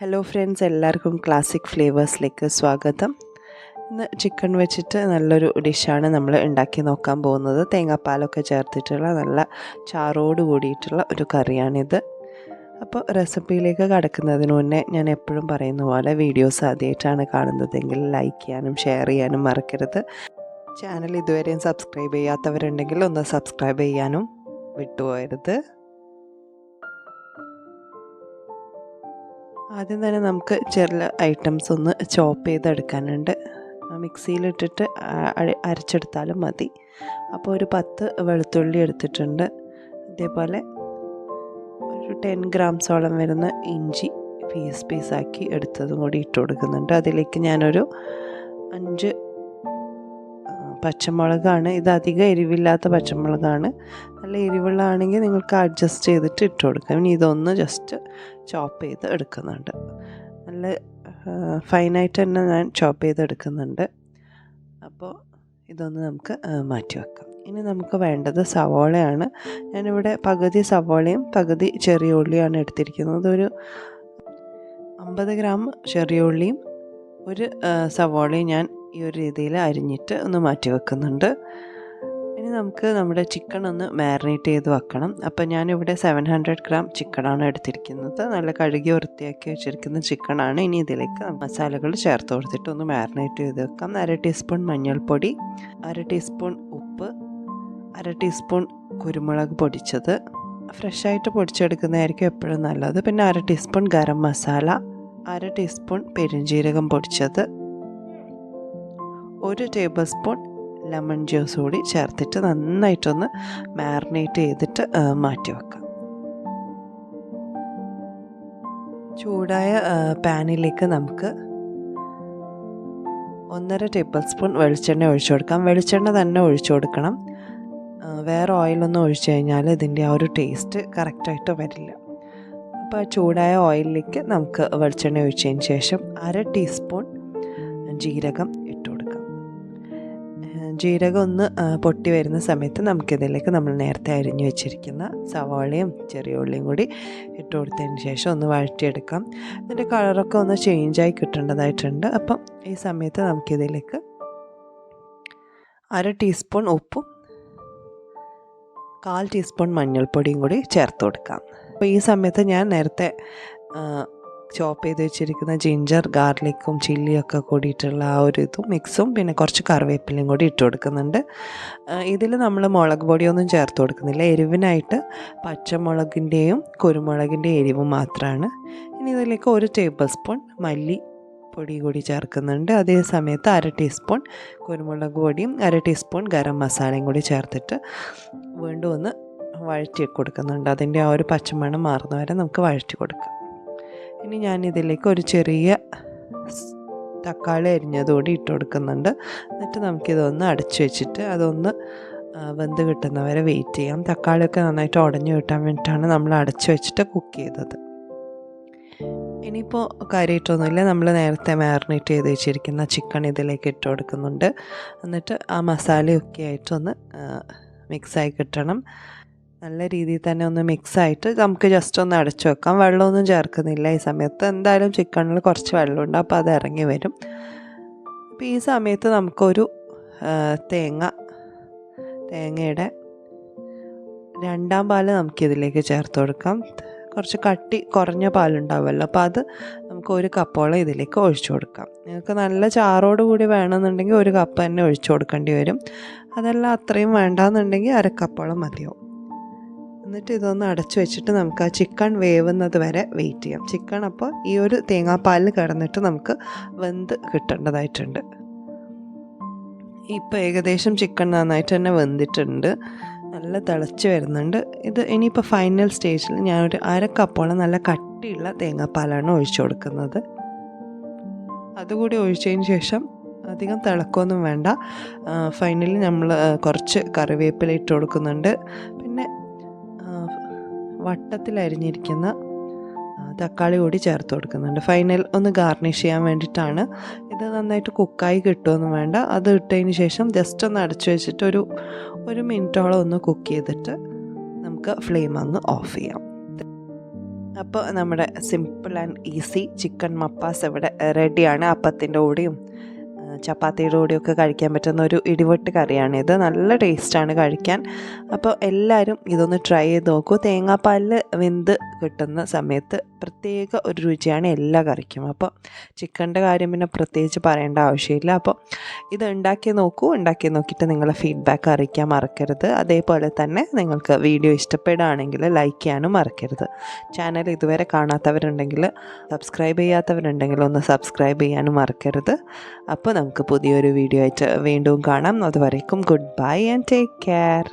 Hello friends, എല്ലാവർക്കും classic ഫ്ലേവേഴ്സിലേക്ക് സ്വാഗതം. ഇന്ന് ചിക്കൻ വെച്ചിട്ട് നല്ലൊരു ഡിഷാണ് നമ്മൾ ഉണ്ടാക്കി നോക്കാൻ പോകുന്നത്. തേങ്ങാപ്പാലൊക്കെ ചേർത്തിട്ടുള്ള നല്ല ചാറോട് കൂടിയിട്ടുള്ള ഒരു കറിയാണിത്. അപ്പോൾ റെസിപ്പിയിലേക്ക് കടക്കുന്നതിന് മുന്നേ ഞാൻ എപ്പോഴും പറയുന്ന പോലെ വീഡിയോസ് ആദ്യമായിട്ടാണ് കാണുന്നതെങ്കിൽ ലൈക്ക് ചെയ്യാനും ഷെയർ ചെയ്യാനും മറക്കരുത്. ചാനൽ ഇതുവരെയും സബ്സ്ക്രൈബ് ചെയ്യാത്തവരുണ്ടെങ്കിൽ ഒന്ന് സബ്സ്ക്രൈബ് ചെയ്യാനും വിട്ടുപോകരുത്. ആദ്യം തന്നെ നമുക്ക് ചില ഐറ്റംസ് ഒന്ന് ചോപ്പ് ചെയ്തെടുക്കാനുണ്ട്. മിക്സിയിലിട്ടിട്ട് അരച്ചെടുത്താലും മതി. അപ്പോൾ ഒരു 10 വെളുത്തുള്ളി എടുത്തിട്ടുണ്ട്. അതേപോലെ ഒരു 10 ഗ്രാംസോളം വരുന്ന ഇഞ്ചി പീസാക്കി എടുത്തതും കൂടി ഇട്ട് കൊടുക്കുന്നുണ്ട്. അതിലേക്ക് ഞാനൊരു 5 പച്ചമുളകാണ്. ഇത് അധികം എരിവില്ലാത്ത പച്ചമുളകാണ്. നല്ല എരിവുള്ളതാണെങ്കിൽ നിങ്ങൾക്ക് അഡ്ജസ്റ്റ് ചെയ്തിട്ട് ഇട്ട് കൊടുക്കാം. ഇനി ഇതൊന്ന് ജസ്റ്റ് ചോപ്പ് ചെയ്ത് എടുക്കുന്നുണ്ട്. നല്ല ഫൈനായിട്ട് തന്നെ ഞാൻ ചോപ്പ് ചെയ്ത് എടുക്കുന്നുണ്ട്. അപ്പോൾ ഇതൊന്ന് നമുക്ക് മാറ്റി വെക്കാം. ഇനി നമുക്ക് വേണ്ടത് സവോളയാണ്. ഞാനിവിടെ പകുതി സവോളയും പകുതി ചെറിയ ഉള്ളിയാണ് എടുത്തിരിക്കുന്നത്. ഒരു 50 ഗ്രാം ചെറിയ ഉള്ളിയും ഒരു സവോളയും ഞാൻ ഈ ഒരു രീതിയിൽ അരിഞ്ഞിട്ട് ഒന്ന് മാറ്റി വെക്കുന്നുണ്ട്. ഇനി നമുക്ക് നമ്മുടെ ചിക്കൻ ഒന്ന് മാരിനേറ്റ് ചെയ്ത് വെക്കണം. അപ്പോൾ ഞാനിവിടെ 700 ഗ്രാം ചിക്കനാണ് എടുത്തിരിക്കുന്നത്. നല്ല കഴുകി വൃത്തിയാക്കി വെച്ചിരിക്കുന്ന ചിക്കനാണ്. ഇനി ഇതിലേക്ക് മസാലകൾ ചേർത്ത് കൊടുത്തിട്ട് ഒന്ന് മാരിനേറ്റ് ചെയ്ത് വെക്കാം. 1/2 ടീസ്പൂൺ മഞ്ഞൾപ്പൊടി, 1/2 ടീസ്പൂൺ ഉപ്പ്, 1/2 ടീസ്പൂൺ കുരുമുളക് പൊടിച്ചത്. ഫ്രഷായിട്ട് പൊടിച്ചെടുക്കുന്നതായിരിക്കും എപ്പോഴും നല്ലത്. പിന്നെ 1/2 ടീസ്പൂൺ ഗരം മസാല, 1/2 ടീസ്പൂൺ പെരുംജീരകം പൊടിച്ചത്, 1 ടേബിൾ സ്പൂൺ ലെമൺ ജ്യൂസ് കൂടി ചേർത്തിട്ട് നന്നായിട്ടൊന്ന് മാരിനേറ്റ് ചെയ്തിട്ട് മാറ്റി വെക്കാം. ചൂടായ പാനിലേക്ക് നമുക്ക് 1.5 ടേബിൾ സ്പൂൺ വെളിച്ചെണ്ണ ഒഴിച്ചു കൊടുക്കാം. വെളിച്ചെണ്ണ തന്നെ ഒഴിച്ചു കൊടുക്കണം. വേറെ ഓയിലൊന്നും ഒഴിച്ചു കഴിഞ്ഞാൽ ഇതിൻ്റെ ആ ഒരു ടേസ്റ്റ് കറക്റ്റായിട്ട് വരില്ല. അപ്പോൾ ചൂടായ ഓയിലിലേക്ക് നമുക്ക് വെളിച്ചെണ്ണ ഒഴിച്ചതിന് ശേഷം 1/2 ടീസ്പൂൺ ജീരകം ഇട്ട് കൊടുക്കാം. ജീരകം ഒന്ന് പൊട്ടി വരുന്ന സമയത്ത് നമുക്കിതിലേക്ക് നമ്മൾ നേരത്തെ അരിഞ്ഞു വെച്ചിരിക്കുന്ന സവാളയും ചെറിയ ഉള്ളിയും കൂടി ഇട്ട് കൊടുത്തതിന് ശേഷം ഒന്ന് വഴറ്റിയെടുക്കാം. ഇതിൻ്റെ കളറൊക്കെ ഒന്ന് ചേഞ്ചായി കിട്ടേണ്ടതായിട്ടുണ്ട്. അപ്പം ഈ സമയത്ത് നമുക്കിതിലേക്ക് 1/2 ടീസ്പൂൺ ഉപ്പും 1/4 ടീസ്പൂൺ മഞ്ഞൾപ്പൊടിയും കൂടി ചേർത്ത് കൊടുക്കാം. അപ്പോൾ ഈ സമയത്ത് ഞാൻ നേരത്തെ ചോപ്പ് ചെയ്ത് വെച്ചിരിക്കുന്ന ജിഞ്ചർ, ഗാർലിക്കും ചില്ലിയൊക്കെ കൂടിയിട്ടുള്ള ആ ഒരു ഇതും മിക്സും പിന്നെ കുറച്ച് കറിവേപ്പിലയും കൂടി ഇട്ട് കൊടുക്കുന്നുണ്ട്. ഇതിൽ നമ്മൾ മുളക് പൊടിയൊന്നും ചേർത്ത് കൊടുക്കുന്നില്ല. എരിവിനായിട്ട് പച്ചമുളകിൻ്റെയും കുരുമുളകിൻ്റെയും എരിവ് മാത്രമാണ്. ഇനി ഇതിലേക്ക് 1 ടേബിൾ സ്പൂൺ മല്ലിപ്പൊടി കൂടി ചേർക്കുന്നുണ്ട്. അതേ സമയത്ത് 1/2 ടീസ്പൂൺ കുരുമുളക് പൊടിയും 1/2 ടീസ്പൂൺ ഗരം മസാലയും കൂടി ചേർത്തിട്ട് വീണ്ടും ഒന്ന് വഴറ്റി കൊടുക്കുന്നുണ്ട്. അതിൻ്റെ ആ ഒരു പച്ചമണം മാറുന്നവരെ നമുക്ക് വഴറ്റി കൊടുക്കാം. ഇനി ഞാനിതിലേക്ക് ഒരു ചെറിയ തക്കാളി അരിഞ്ഞതുകൂടി ഇട്ട് കൊടുക്കുന്നുണ്ട്. എന്നിട്ട് നമുക്കിതൊന്ന് അടച്ചു വെച്ചിട്ട് അതൊന്ന് വെന്ത് കിട്ടുന്നവരെ വെയിറ്റ് ചെയ്യാം. തക്കാളിയൊക്കെ നന്നായിട്ട് ഉടഞ്ഞു കിട്ടാൻ വേണ്ടിയിട്ടാണ് നമ്മൾ അടച്ചു വെച്ചിട്ട് കുക്ക് ചെയ്തത്. ഇനിയിപ്പോൾ കാര്യമായിട്ടൊന്നുമില്ല. നമ്മൾ നേരത്തെ മാരിനേറ്റ് ചെയ്ത് വെച്ചിരിക്കുന്ന ചിക്കൻ ഇതിലേക്ക് ഇട്ട് കൊടുക്കുന്നുണ്ട്. എന്നിട്ട് ആ മസാലയൊക്കെ ആയിട്ടൊന്ന് മിക്സായി കിട്ടണം. നല്ല രീതിയിൽ തന്നെ ഒന്ന് മിക്സായിട്ട് നമുക്ക് ജസ്റ്റ് ഒന്ന് അടച്ചു വെക്കാം. വെള്ളമൊന്നും ചേർക്കുന്നില്ല ഈ സമയത്ത്. എന്തായാലും ചിക്കനിൽ കുറച്ച് വെള്ളമുണ്ട്, അപ്പോൾ അത് ഇറങ്ങി വരും. അപ്പോൾ ഈ സമയത്ത് നമുക്കൊരു തേങ്ങയുടെ 2ാം പാൽ നമുക്കിതിലേക്ക് ചേർത്ത് കൊടുക്കാം. കുറച്ച് കട്ടി കുറഞ്ഞ പാലുണ്ടാവുമല്ലോ, അപ്പോൾ അത് നമുക്ക് 1 കപ്പോളം ഇതിലേക്ക് ഒഴിച്ചു കൊടുക്കാം. നിങ്ങൾക്ക് നല്ല ചാറോട് കൂടി വേണമെന്നുണ്ടെങ്കിൽ 1 കപ്പ് തന്നെ ഒഴിച്ചു കൊടുക്കേണ്ടി വരും. അതല്ല അത്രയും വേണ്ടാന്നുണ്ടെങ്കിൽ 1/2 കപ്പോളം മതിയാവും. എന്നിട്ട് ഇതൊന്ന് അടച്ചു വെച്ചിട്ട് നമുക്ക് ആ ചിക്കൻ വേവുന്നത് വരെ വെയിറ്റ് ചെയ്യാം. ചിക്കൻ അപ്പോൾ ഈ ഒരു തേങ്ങാപ്പാലിൽ കിടന്നിട്ട് നമുക്ക് വെന്ത് കിട്ടേണ്ടതായിട്ടുണ്ട്. ഇപ്പോൾ ഏകദേശം ചിക്കൻ നന്നായിട്ട് തന്നെ വെന്തിട്ടുണ്ട്. നല്ല തിളച്ച് വരുന്നുണ്ട്. ഇത് ഇനിയിപ്പോൾ ഫൈനൽ സ്റ്റേജിൽ ഞാനൊരു 1/2 കപ്പോളം നല്ല കട്ടിയുള്ള തേങ്ങാപ്പാലാണ് ഒഴിച്ചു കൊടുക്കുന്നത്. അതുകൂടി ഒഴിച്ചതിന് ശേഷം അധികം തിളക്കമൊന്നും വേണ്ട. ഫൈനലി നമ്മൾ കുറച്ച് കറിവേപ്പില ഇട്ട് കൊടുക്കുന്നുണ്ട്. പിന്നെ വട്ടത്തിൽ അരിഞ്ഞിരിക്കുന്ന തക്കാളി കൂടി ചേർത്ത് കൊടുക്കുന്നുണ്ട്. ഫൈനൽ ഒന്ന് ഗാർണിഷ് ചെയ്യാൻ വേണ്ടിയിട്ടാണ്. ഇത് നന്നായിട്ട് കുക്കായി കിട്ടുമൊന്നും വേണ്ട. അത് ഇട്ടതിന് ശേഷം ജസ്റ്റ് ഒന്ന് അടച്ചു വെച്ചിട്ട് ഒരു മിനിറ്റോളം ഒന്ന് കുക്ക് ചെയ്തിട്ട് നമുക്ക് ഫ്ലെയിം അങ്ങ് ഓഫ് ചെയ്യാം. അപ്പോൾ നമ്മുടെ സിമ്പിൾ ആൻഡ് ഈസി ചിക്കൻ മപ്പാസ് ഇവിടെ റെഡിയാണ്. അപ്പത്തിൻ്റെ കൂടെയും ചപ്പാത്തിയുടെ കൂടെയൊക്കെ കഴിക്കാൻ പറ്റുന്ന ഒരു ഇടിവെട്ട് കറിയാണിത്. നല്ല ടേസ്റ്റാണ് കഴിക്കാൻ. അപ്പോൾ എല്ലാവരും ഇതൊന്ന് ട്രൈ ചെയ്ത് നോക്കൂ. തേങ്ങാപ്പാലിൽ വെന്ത് കിട്ടുന്ന സമയത്ത് പ്രത്യേക ഒരു രുചിയാണ് എല്ലാ കറിക്കും. അപ്പോൾ ചിക്കൻ്റെ കാര്യം പിന്നെ പ്രത്യേകിച്ച് പറയേണ്ട ആവശ്യമില്ല. അപ്പോൾ ഇത് ഉണ്ടാക്കി നോക്കൂ. ഉണ്ടാക്കി നോക്കിയിട്ട് നിങ്ങളെ ഫീഡ്ബാക്ക് അറിയിക്കാൻ മറക്കരുത്. അതേപോലെ തന്നെ നിങ്ങൾക്ക് വീഡിയോ ഇഷ്ടപ്പെടുകയാണെങ്കിൽ ലൈക്ക് ചെയ്യാനും മറക്കരുത്. ചാനൽ ഇതുവരെ കാണാത്തവരുണ്ടെങ്കിൽ, സബ്സ്ക്രൈബ് ചെയ്യാത്തവരുണ്ടെങ്കിൽ ഒന്ന് സബ്സ്ക്രൈബ് ചെയ്യാനും മറക്കരുത്. അപ്പോൾ നമുക്ക് പുതിയൊരു വീഡിയോ ആയിട്ട് വീണ്ടും കാണാം. അതുവരേക്കും good bye and take care.